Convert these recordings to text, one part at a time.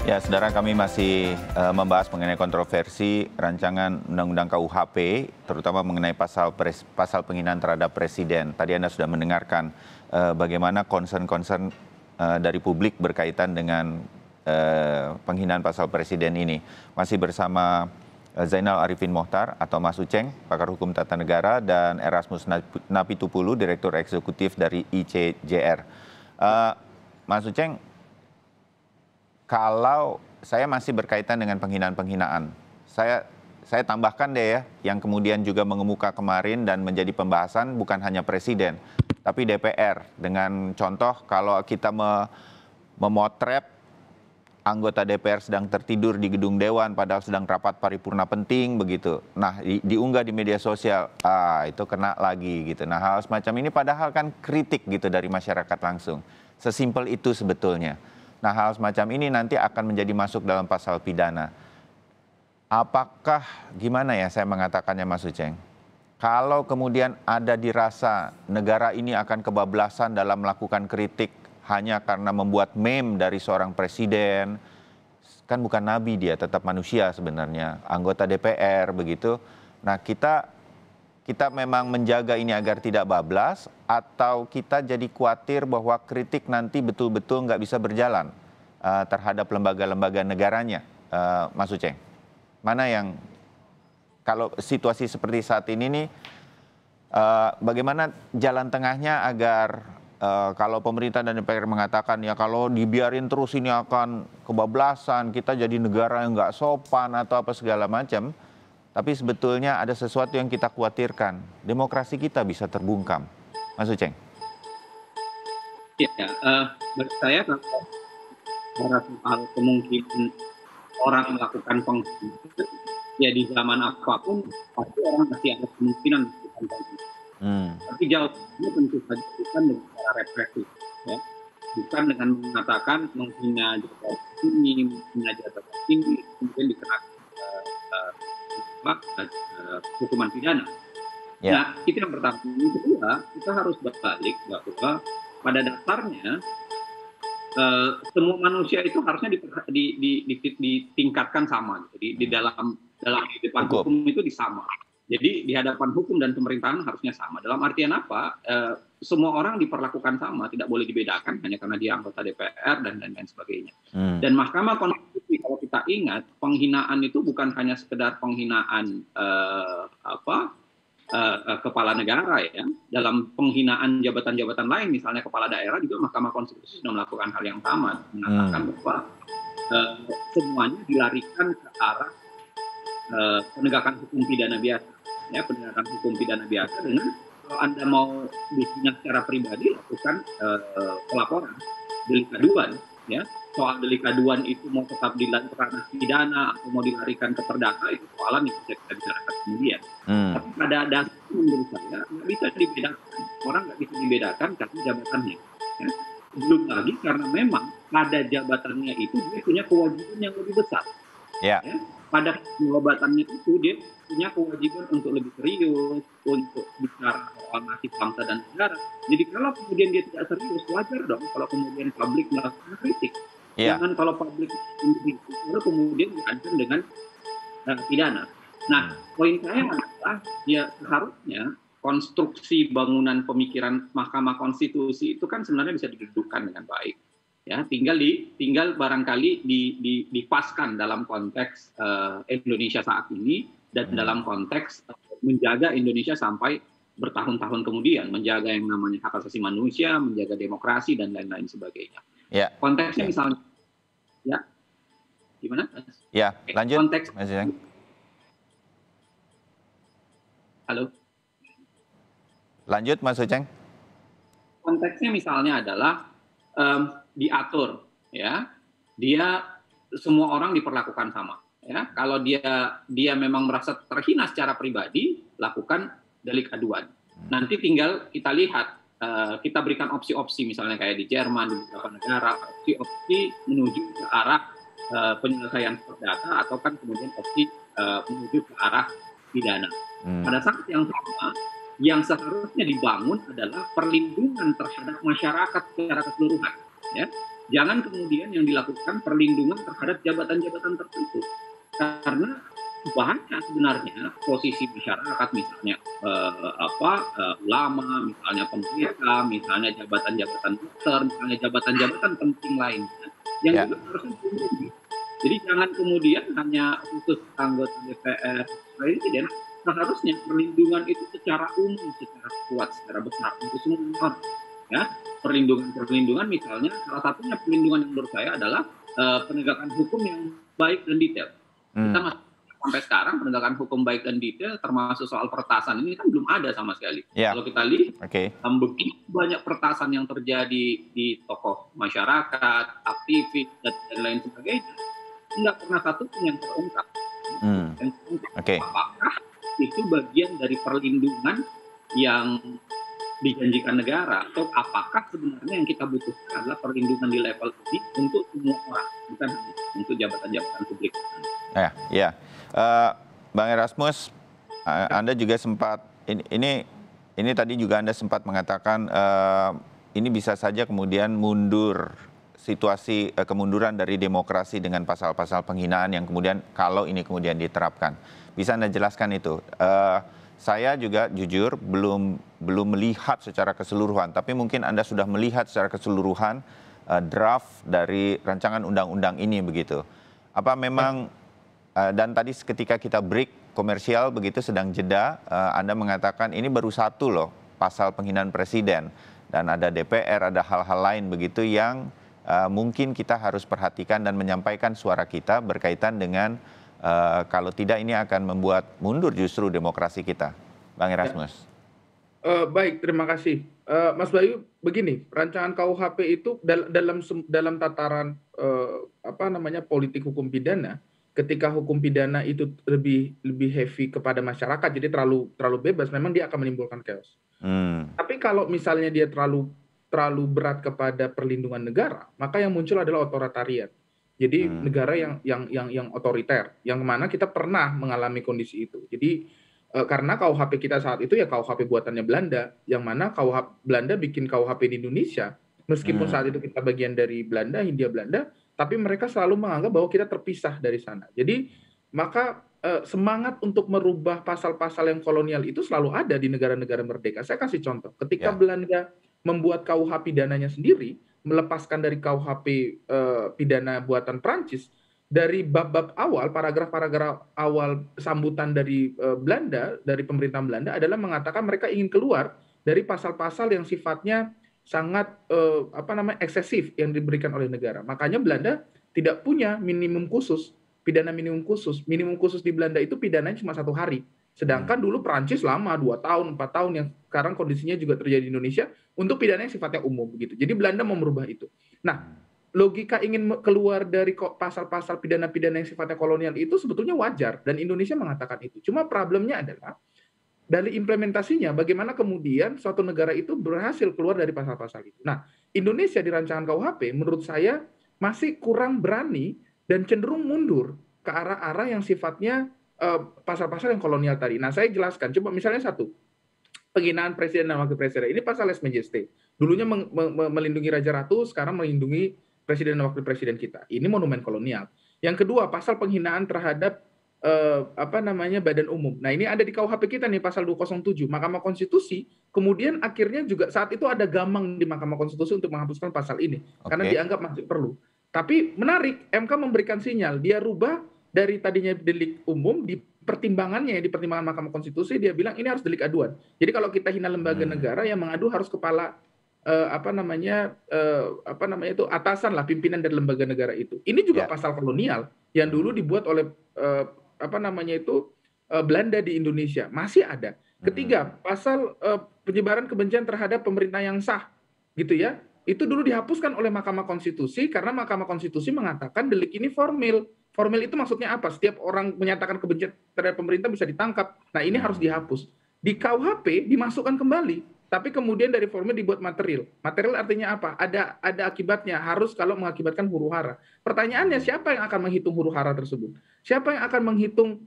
Ya, saudara, kami masih membahas mengenai kontroversi rancangan Undang-Undang KUHP, terutama mengenai pasal penghinaan terhadap Presiden. Tadi Anda sudah mendengarkan bagaimana concern-concern dari publik berkaitan dengan penghinaan pasal Presiden ini. Masih bersama Zainal Arifin Mohtar atau Mas Uceng, pakar hukum tata negara, dan Erasmus Napitupulu, Direktur Eksekutif dari ICJR. Mas Uceng, kalau saya masih berkaitan dengan penghinaan-penghinaan, saya tambahkan deh ya, yang kemudian juga mengemuka kemarin dan menjadi pembahasan bukan hanya Presiden, tapi DPR. Dengan contoh kalau kita memotret anggota DPR sedang tertidur di gedung Dewan padahal sedang rapat paripurna penting begitu. Nah, diunggah di media sosial, itu kena lagi gitu. Nah, hal semacam ini padahal kan kritik gitu dari masyarakat langsung. Sesimpel itu sebetulnya. Nah, hal semacam ini nanti akan menjadi masuk dalam pasal pidana. Apakah, gimana ya saya mengatakannya Mas Uceng? Kalau kemudian ada dirasa negara ini akan kebablasan dalam melakukan kritik hanya karena membuat meme dari seorang presiden, kan bukan nabi dia, tetap manusia sebenarnya, anggota DPR begitu. Nah, kita memang menjaga ini agar tidak bablas, atau kita jadi khawatir bahwa kritik nanti betul-betul nggak bisa berjalan terhadap lembaga-lembaga negaranya, Mas Uceng? Mana yang, kalau situasi seperti saat ini nih, bagaimana jalan tengahnya agar kalau pemerintah dan DPR mengatakan ya kalau dibiarin terus ini akan kebablasan, kita jadi negara yang nggak sopan atau apa segala macam. Tapi sebetulnya ada sesuatu yang kita khawatirkan, demokrasi kita bisa terbungkam. Mas Uceng. Ya, menurut saya kalau soal kemungkinan orang melakukan penghinaan, ya di zaman apapun pasti orang masih ada kemungkinan melakukan penghinaan. Tapi jawabannya tentu saja bukan dengan cara represif, ya. Bukan dengan mengatakan menghina jabatan tinggi, menghina jabatan tinggi, kemudian dikenakan hukuman pidana. Nah, itu yang pertama. Yang kedua, kita harus berbalik bahwa pada dasarnya semua manusia itu harusnya ditingkatkan sama. Jadi di dalam depan hukum itu disama. Jadi di hadapan hukum dan pemerintahan harusnya sama. Dalam artian apa? Semua orang diperlakukan sama, tidak boleh dibedakan hanya karena dia anggota DPR dan lain-lain sebagainya. Dan Mahkamah Konstitusi, kalau kita ingat, penghinaan itu bukan hanya sekedar penghinaan kepala negara, ya. Dalam penghinaan jabatan-jabatan lain, misalnya kepala daerah, juga Mahkamah Konstitusi sudah melakukan hal yang sama, mengatakan bahwa semuanya dilarikan ke arah penegakan hukum pidana biasa, ya, penegakan hukum pidana biasa dengan kalau Anda mau dihina secara pribadi, lakukan pelaporan delik aduan, ya. Soal delik aduan itu mau tetap dilakukan pidana atau mau dilarikan ke perdata, itu soalan yang bisa kita bicarakan kemudian. Tapi pada dasarnya menurut saya nggak bisa dibedakan, orang nggak bisa dibedakan karena jabatannya, ya. Belum lagi karena memang pada jabatannya itu dia punya kewajiban yang lebih besar, ya. Pada jabatannya itu dia punya kewajiban untuk lebih serius, untuk bicara soal nasib bangsa dan negara. Jadi kalau kemudian dia tidak serius, wajar dong kalau kemudian publik melakukan kritik. Jangan kalau publik kritik, lalu kemudian diancam dengan pidana. Nah, poin saya adalah ya seharusnya konstruksi bangunan pemikiran Mahkamah Konstitusi itu kan sebenarnya bisa didudukkan dengan baik. Ya, tinggal barangkali dipaskan dalam konteks Indonesia saat ini dan dalam konteks menjaga Indonesia sampai bertahun-tahun kemudian, menjaga yang namanya hak asasi manusia, menjaga demokrasi dan lain-lain sebagainya. Konteksnya misalnya, ya, gimana? Ya, lanjut. Konteks. Halo. Lanjut, Mas Uceng. Konteksnya misalnya adalah diatur, ya, dia semua orang diperlakukan sama, ya. Kalau dia memang merasa terhina secara pribadi, lakukan delik aduan. Nanti tinggal kita lihat, kita berikan opsi-opsi, misalnya kayak di Jerman, di beberapa negara, opsi-opsi menuju ke arah penyelesaian perdata, atau kan kemudian opsi menuju ke arah pidana. Pada saat yang sama, yang seharusnya dibangun adalah perlindungan terhadap masyarakat secara keseluruhan, ya. Jangan kemudian yang dilakukan perlindungan terhadap jabatan-jabatan tertentu. Karena banyak sebenarnya posisi masyarakat misalnya ulama, misalnya pendeta, misalnya jabatan-jabatan dokter, misalnya jabatan-jabatan penting lainnya yang Ya. juga harusnya dilindungi. Jadi jangan kemudian hanya khusus anggota DPR, presiden, seharusnya perlindungan itu secara umum, secara kuat, secara besar untuk semua orang. Ya, perlindungan misalnya salah satunya perlindungan yang menurut saya adalah penegakan hukum yang baik dan detail. Kita Hmm. masih sampai sekarang penegakan hukum baik dan detail termasuk soal peretasan ini kan belum ada sama sekali. Ya. Kalau kita lihat Oke. begitu banyak peretasan yang terjadi di tokoh masyarakat, aktivis dan lain sebagainya, nggak pernah satu pun yang terungkap. Hmm. Yang terungkap. Oke. Apakah itu bagian dari perlindungan yang dijanjikan negara atau apakah sebenarnya yang kita butuhkan adalah perlindungan di level ini untuk semua orang, bukan hanya untuk jabatan-jabatan publik. Ya. Bang Erasmus, Anda juga sempat ini tadi juga Anda sempat mengatakan ini bisa saja kemudian mundur situasi kemunduran dari demokrasi dengan pasal-pasal penghinaan yang kemudian kalau ini kemudian diterapkan. Bisa Anda jelaskan itu? Saya juga jujur belum melihat secara keseluruhan, tapi mungkin Anda sudah melihat secara keseluruhan draft dari rancangan undang-undang ini begitu. Apa memang dan tadi ketika kita break komersial begitu sedang jeda, Anda mengatakan ini baru satu loh pasal penghinaan presiden dan ada DPR, ada hal-hal lain begitu yang mungkin kita harus perhatikan dan menyampaikan suara kita berkaitan dengan kalau tidak ini akan membuat mundur justru demokrasi kita. Bang Erasmus. Baik, terima kasih. Mas Bayu, begini, rancangan KUHP itu dalam tataran politik hukum pidana, ketika hukum pidana itu lebih heavy kepada masyarakat, jadi terlalu bebas, memang dia akan menimbulkan chaos. Tapi kalau misalnya dia terlalu berat kepada perlindungan negara, maka yang muncul adalah otoritarian. Jadi negara yang otoriter, yang mana kita pernah mengalami kondisi itu. Jadi karena KUHP kita saat itu ya KUHP buatannya Belanda, yang mana Belanda bikin KUHP di Indonesia, meskipun saat itu kita bagian dari Belanda, Hindia Belanda, tapi mereka selalu menganggap bahwa kita terpisah dari sana. Jadi maka semangat untuk merubah pasal-pasal yang kolonial itu selalu ada di negara-negara merdeka. Saya kasih contoh, ketika Belanda membuat KUH pidananya sendiri, melepaskan dari KUHP pidana buatan Prancis, dari bab-bab awal, paragraf-paragraf awal sambutan dari Belanda, dari pemerintahan Belanda adalah mengatakan mereka ingin keluar dari pasal-pasal yang sifatnya sangat eksesif yang diberikan oleh negara. Makanya Belanda tidak punya minimum khusus, pidana minimum khusus. Minimum khusus di Belanda itu pidananya cuma 1 hari. Sedangkan dulu Perancis lama 2 tahun, 4 tahun, yang sekarang kondisinya juga terjadi di Indonesia untuk pidana yang sifatnya umum begitu. Jadi Belanda mau merubah itu. Nah, logika ingin keluar dari pasal-pasal pidana-pidana yang sifatnya kolonial itu sebetulnya wajar dan Indonesia mengatakan itu. Cuma problemnya adalah dari implementasinya, bagaimana kemudian suatu negara itu berhasil keluar dari pasal-pasal itu. Nah, Indonesia di rancangan KUHP menurut saya masih kurang berani dan cenderung mundur ke arah-arah yang sifatnya pasal-pasal yang kolonial tadi. Nah, saya jelaskan. Coba misalnya satu, penghinaan presiden dan wakil presiden. Ini pasal les majesté. Dulunya melindungi Raja Ratu, sekarang melindungi presiden dan wakil presiden kita. Ini monumen kolonial. Yang kedua, pasal penghinaan terhadap badan umum. Nah, ini ada di KUHP kita nih pasal 207. Mahkamah Konstitusi kemudian akhirnya juga saat itu ada gamang di Mahkamah Konstitusi untuk menghapuskan pasal ini karena dianggap masih perlu. Tapi menarik, MK memberikan sinyal, dia rubah dari tadinya delik umum di pertimbangan Mahkamah Konstitusi dia bilang ini harus delik aduan. Jadi kalau kita hina lembaga negara yang mengadu harus kepala atasan lah, pimpinan dari lembaga negara itu. Ini juga pasal kolonial yang dulu dibuat oleh Belanda di Indonesia, masih ada. Ketiga, pasal penyebaran kebencian terhadap pemerintah yang sah, gitu ya. Itu dulu dihapuskan oleh Mahkamah Konstitusi karena Mahkamah Konstitusi mengatakan delik ini formil. Formil itu maksudnya apa? Setiap orang menyatakan kebencian terhadap pemerintah bisa ditangkap. Nah, ini harus dihapus. Di KUHP dimasukkan kembali, tapi kemudian dari formil dibuat material. Material artinya apa? Ada akibatnya, harus kalau mengakibatkan huru-hara. Pertanyaannya, siapa yang akan menghitung huru-hara tersebut? Siapa yang akan menghitung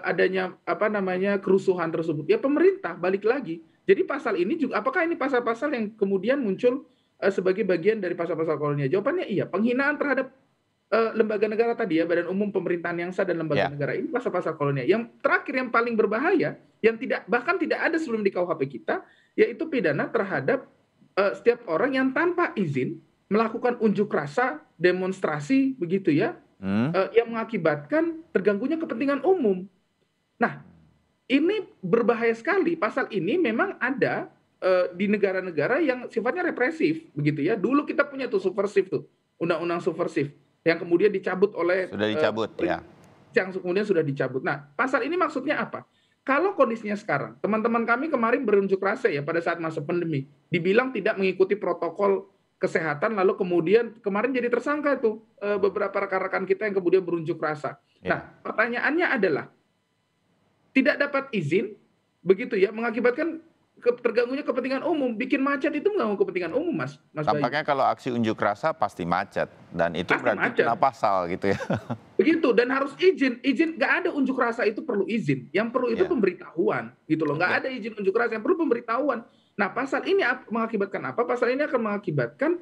adanya kerusuhan tersebut? Ya pemerintah, balik lagi. Jadi pasal ini juga, apakah ini pasal-pasal yang kemudian muncul sebagai bagian dari pasal-pasal kolonial? Jawabannya iya. Penghinaan terhadap lembaga negara tadi ya, Badan Umum Pemerintahan yang Sah dan lembaga negara, ini pasal-pasal kolonial. Yang terakhir yang paling berbahaya, yang bahkan tidak ada sebelum di KUHP kita, yaitu pidana terhadap setiap orang yang tanpa izin melakukan unjuk rasa, demonstrasi, begitu ya, yang mengakibatkan terganggunya kepentingan umum. Nah, ini berbahaya sekali. Pasal ini memang ada di negara-negara yang sifatnya represif, begitu ya. Dulu kita punya tuh subversif tuh, undang-undang subversif yang kemudian dicabut oleh yang kemudian sudah dicabut. Nah, pasal ini maksudnya apa? Kalau kondisinya sekarang, teman-teman kami kemarin berunjuk rasa ya pada saat masa pandemi, dibilang tidak mengikuti protokol kesehatan, lalu kemudian kemarin jadi tersangka tuh beberapa rekan-rekan kita yang kemudian berunjuk rasa. Nah, pertanyaannya adalah tidak dapat izin, begitu ya, mengakibatkan terganggunya kepentingan umum, bikin macet itu mengganggu kepentingan umum, Mas Tampaknya Bayu. kalau aksi unjuk rasa pasti macet, dan itu pasti berarti macet. Kena pasal gitu ya. Begitu, dan harus izin, nggak ada unjuk rasa itu perlu izin, yang perlu itu pemberitahuan, gitu loh, nggak ada izin unjuk rasa, yang perlu pemberitahuan. Nah, pasal ini mengakibatkan apa? Pasal ini akan mengakibatkan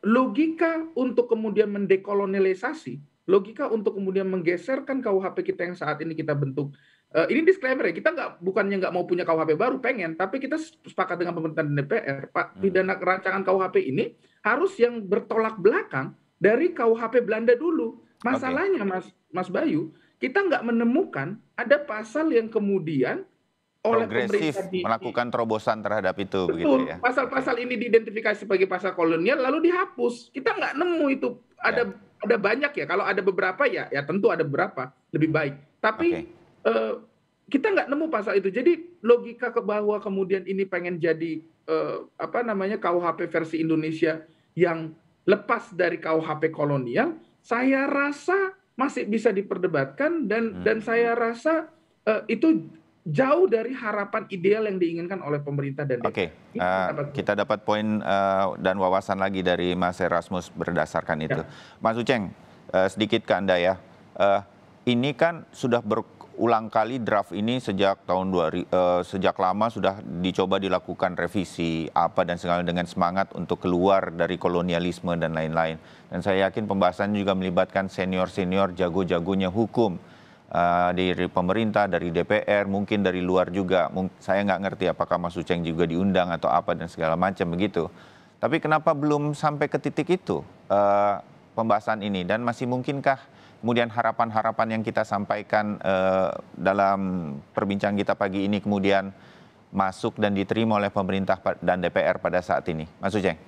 logika untuk kemudian mendekolonialisasi, logika untuk kemudian menggeserkan KUHP kita yang saat ini kita bentuk. Ini disclaimer ya, kita bukannya nggak mau punya KUHP baru, pengen, tapi kita sepakat dengan pemerintah dan DPR, Pak, pidana rancangan KUHP ini harus yang bertolak belakang dari KUHP Belanda dulu. Masalahnya, Mas Bayu, kita nggak menemukan ada pasal yang kemudian oleh progresif melakukan terobosan terhadap itu. Betul, begitu ya. Pasal-pasal ini diidentifikasi sebagai pasal kolonial lalu dihapus. Kita nggak nemu itu. Ada banyak ya, kalau ada beberapa ya tentu ada beberapa lebih baik. Tapi kita nggak nemu pasal itu. Jadi logika ke bahwa kemudian ini pengen jadi KUHP versi Indonesia yang lepas dari KUHP kolonial, saya rasa masih bisa diperdebatkan dan saya rasa itu jauh dari harapan ideal yang diinginkan oleh pemerintah dan DPR. Kita dapat poin dan wawasan lagi dari Mas Erasmus berdasarkan itu. Mas Uceng, sedikit ke Anda ya. Ini kan sudah berulang kali draft ini sejak sejak lama sudah dicoba dilakukan revisi dan segala dengan semangat untuk keluar dari kolonialisme dan lain-lain. Dan saya yakin pembahasan juga melibatkan senior-senior jago-jagonya hukum. Dari pemerintah, dari DPR, mungkin dari luar juga. Saya nggak ngerti apakah Mas Uceng juga diundang atau apa dan segala macam begitu. Tapi kenapa belum sampai ke titik itu pembahasan ini? Dan masih mungkinkah kemudian harapan-harapan yang kita sampaikan dalam perbincangan kita pagi ini kemudian masuk dan diterima oleh pemerintah dan DPR pada saat ini? Mas Uceng?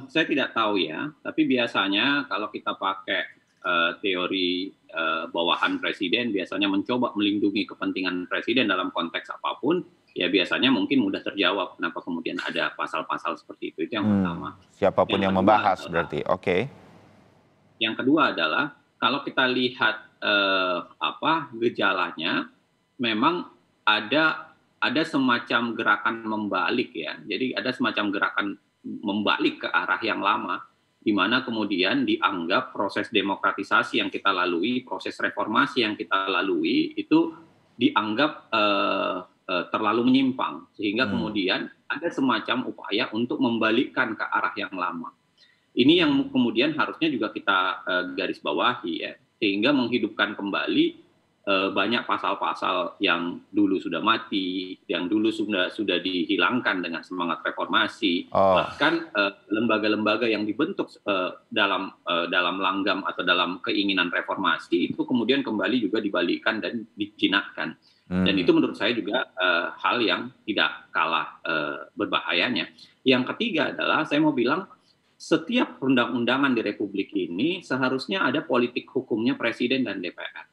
Saya tidak tahu ya, tapi biasanya kalau kita pakai teori bawahan presiden, biasanya mencoba melindungi kepentingan presiden dalam konteks apapun, ya biasanya mungkin mudah terjawab kenapa kemudian ada pasal-pasal seperti itu. Itu yang pertama. Siapapun yang membahas berarti, Yang kedua adalah kalau kita lihat gejalanya, memang ada semacam gerakan membalik ya. Jadi ada semacam gerakan membalik ke arah yang lama, di mana kemudian dianggap proses demokratisasi yang kita lalui, proses reformasi yang kita lalui itu dianggap terlalu menyimpang, sehingga kemudian ada semacam upaya untuk membalikkan ke arah yang lama. Ini yang kemudian harusnya juga kita garis bawahi ya, sehingga menghidupkan kembali banyak pasal-pasal yang dulu sudah mati, yang dulu sudah dihilangkan dengan semangat reformasi, bahkan lembaga-lembaga yang dibentuk dalam langgam atau dalam keinginan reformasi itu kemudian kembali juga dibalikkan dan dijinakkan. Dan itu menurut saya juga hal yang tidak kalah berbahayanya. Yang ketiga adalah saya mau bilang setiap undang-undangan di Republik ini seharusnya ada politik hukumnya Presiden dan DPR.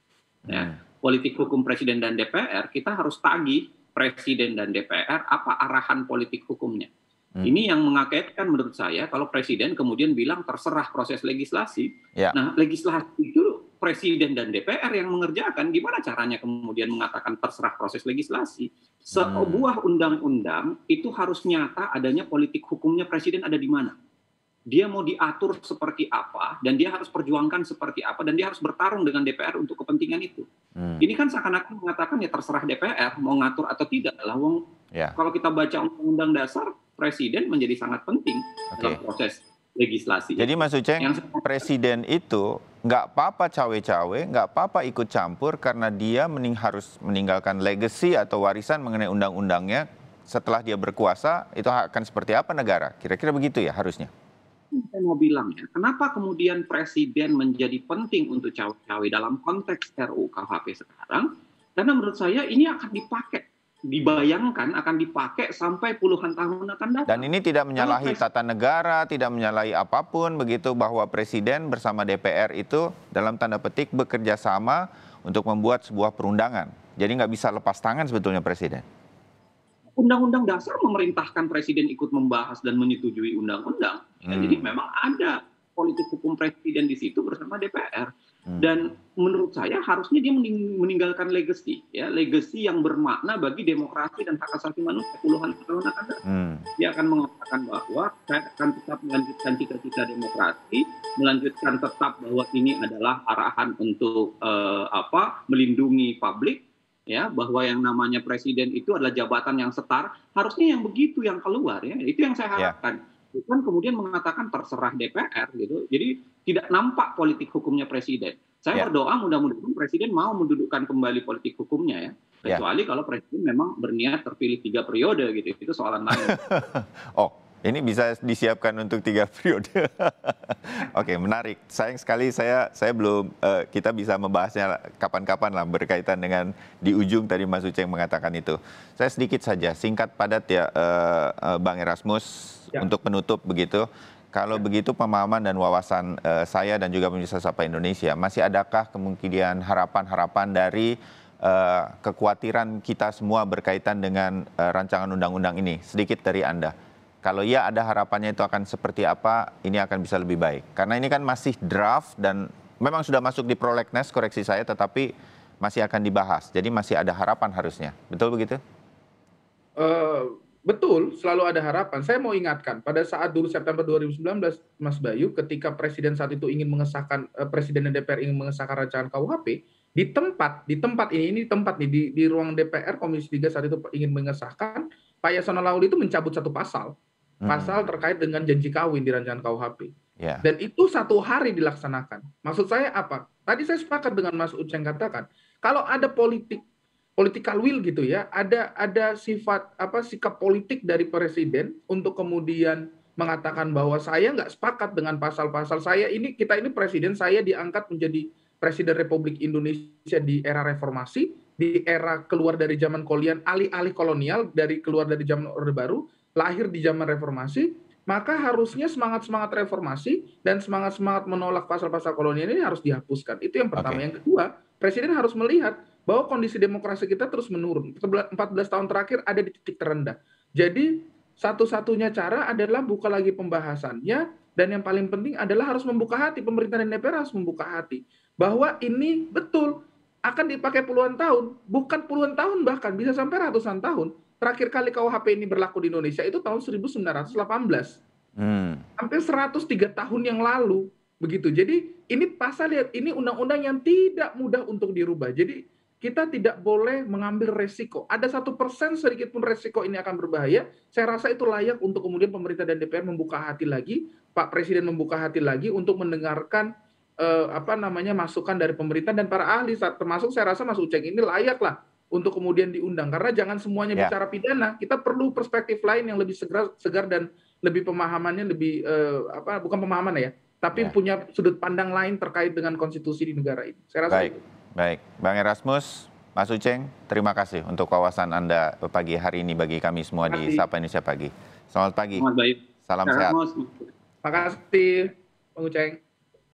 Ya, politik hukum Presiden dan DPR, kita harus tagih Presiden dan DPR apa arahan politik hukumnya. Ini yang mengagetkan menurut saya kalau Presiden kemudian bilang terserah proses legislasi. Nah, legislasi itu Presiden dan DPR yang mengerjakan. Gimana caranya kemudian mengatakan terserah proses legislasi? Sebuah undang-undang itu harus nyata adanya politik hukumnya Presiden ada di mana. Dia mau diatur seperti apa, dan dia harus perjuangkan seperti apa, dan dia harus bertarung dengan DPR untuk kepentingan itu. Ini kan seakan-akan mengatakan ya terserah DPR mau ngatur atau tidak. Kalau kita baca undang-undang dasar, presiden menjadi sangat penting dalam proses legislasi. Jadi Mas Uceng, presiden itu nggak apa-apa cawe-cawe, nggak apa-apa ikut campur karena dia harus meninggalkan legacy atau warisan mengenai undang-undangnya setelah dia berkuasa, itu akan seperti apa negara? Kira-kira begitu ya harusnya? Saya mau bilang ya, kenapa kemudian presiden menjadi penting untuk cawe-cawe dalam konteks RUU KUHP sekarang? Karena menurut saya ini akan dipakai, dibayangkan akan dipakai sampai puluhan tahun akan datang. Dan ini tidak menyalahi tata negara, tidak menyalahi apapun begitu, bahwa presiden bersama DPR itu dalam tanda petik bekerja sama untuk membuat sebuah perundangan. Jadi nggak bisa lepas tangan sebetulnya presiden. Undang-undang dasar memerintahkan presiden ikut membahas dan menyetujui undang-undang. Jadi memang ada politik hukum presiden di situ bersama DPR. Dan menurut saya harusnya dia meninggalkan legacy, ya, legacy yang bermakna bagi demokrasi dan hak asasi manusia puluhan tahun akan datang. Dia akan mengatakan bahwa saya akan tetap melanjutkan cita-cita demokrasi, melanjutkan tetap bahwa ini adalah arahan untuk melindungi publik. Ya, bahwa yang namanya presiden itu adalah jabatan yang setara, harusnya yang begitu yang keluar, ya, itu yang saya harapkan. Bukan kemudian mengatakan terserah DPR gitu. Jadi tidak nampak politik hukumnya presiden. Saya berdoa mudah-mudahan presiden mau mendudukkan kembali politik hukumnya, ya. Kecuali kalau presiden memang berniat terpilih 3 periode gitu, itu soalan lain. Ini bisa disiapkan untuk 3 periode. Oke, menarik. Sayang sekali saya belum, kita bisa membahasnya kapan-kapan lah berkaitan dengan di ujung tadi Mas Uceng mengatakan itu. Saya sedikit saja, singkat padat ya Bang Erasmus, untuk penutup begitu. Kalau begitu pemahaman dan wawasan saya dan juga pemirsa Sapa Indonesia, masih adakah kemungkinan harapan-harapan dari kekhawatiran kita semua berkaitan dengan rancangan undang-undang ini? Sedikit dari Anda. Kalau ya ada harapannya itu akan seperti apa, ini akan bisa lebih baik. Karena ini kan masih draft dan memang sudah masuk di prolegnas, koreksi saya, tetapi masih akan dibahas. Jadi masih ada harapan harusnya. Betul begitu? Betul, selalu ada harapan. Saya mau ingatkan, pada saat dulu September 2019, Mas Bayu, ketika Presiden saat itu ingin mengesahkan, Presiden dan DPR ingin mengesahkan rancangan KUHP, di tempat ini tempat nih, di ruang DPR, Komisi 3 saat itu ingin mengesahkan, Pak Yasona Lawli itu mencabut satu pasal terkait dengan janji kawin di rancangan KUHP. Dan itu 1 hari dilaksanakan. Maksud saya apa? Tadi saya sepakat dengan Mas Uceng katakan, kalau ada political will gitu ya, ada sikap politik dari presiden untuk kemudian mengatakan bahwa saya nggak sepakat dengan pasal-pasal kita ini presiden, saya diangkat menjadi Presiden Republik Indonesia di era reformasi, di era keluar dari zaman alih-alih kolonial, keluar dari zaman Orde Baru, lahir di zaman reformasi, maka harusnya semangat-semangat reformasi dan semangat-semangat menolak pasal-pasal kolonial ini harus dihapuskan. Itu yang pertama. Yang kedua, presiden harus melihat bahwa kondisi demokrasi kita terus menurun. 14 tahun terakhir ada di titik terendah. Jadi satu-satunya cara adalah buka lagi pembahasannya, dan yang paling penting adalah harus membuka hati, pemerintah dan DPR harus membuka hati bahwa ini betul akan dipakai puluhan tahun, bukan puluhan tahun, bahkan bisa sampai ratusan tahun. Terakhir kali KUHP ini berlaku di Indonesia itu tahun 1918. Hampir 103 tahun yang lalu, begitu. Jadi ini undang-undang yang tidak mudah untuk dirubah. Jadi kita tidak boleh mengambil resiko. Ada 1% sedikit pun resiko ini akan berbahaya. Saya rasa itu layak untuk kemudian pemerintah dan DPR membuka hati lagi, Pak Presiden membuka hati lagi untuk mendengarkan masukan dari pemerintah dan para ahli. Termasuk saya rasa Mas Uceng ini layak lah untuk kemudian diundang, karena jangan semuanya bicara pidana. Kita perlu perspektif lain yang lebih segar dan lebih pemahamannya lebih bukan pemahaman ya, tapi punya sudut pandang lain terkait dengan konstitusi di negara ini. Saya rasa itu. Baik, Bang Erasmus, Mas Uceng, terima kasih untuk wawasan Anda pagi hari ini bagi kami semua di Sapa Indonesia Pagi. Selamat pagi. Selamat pagi. Salam sehat. Terima kasih, Bang Uceng.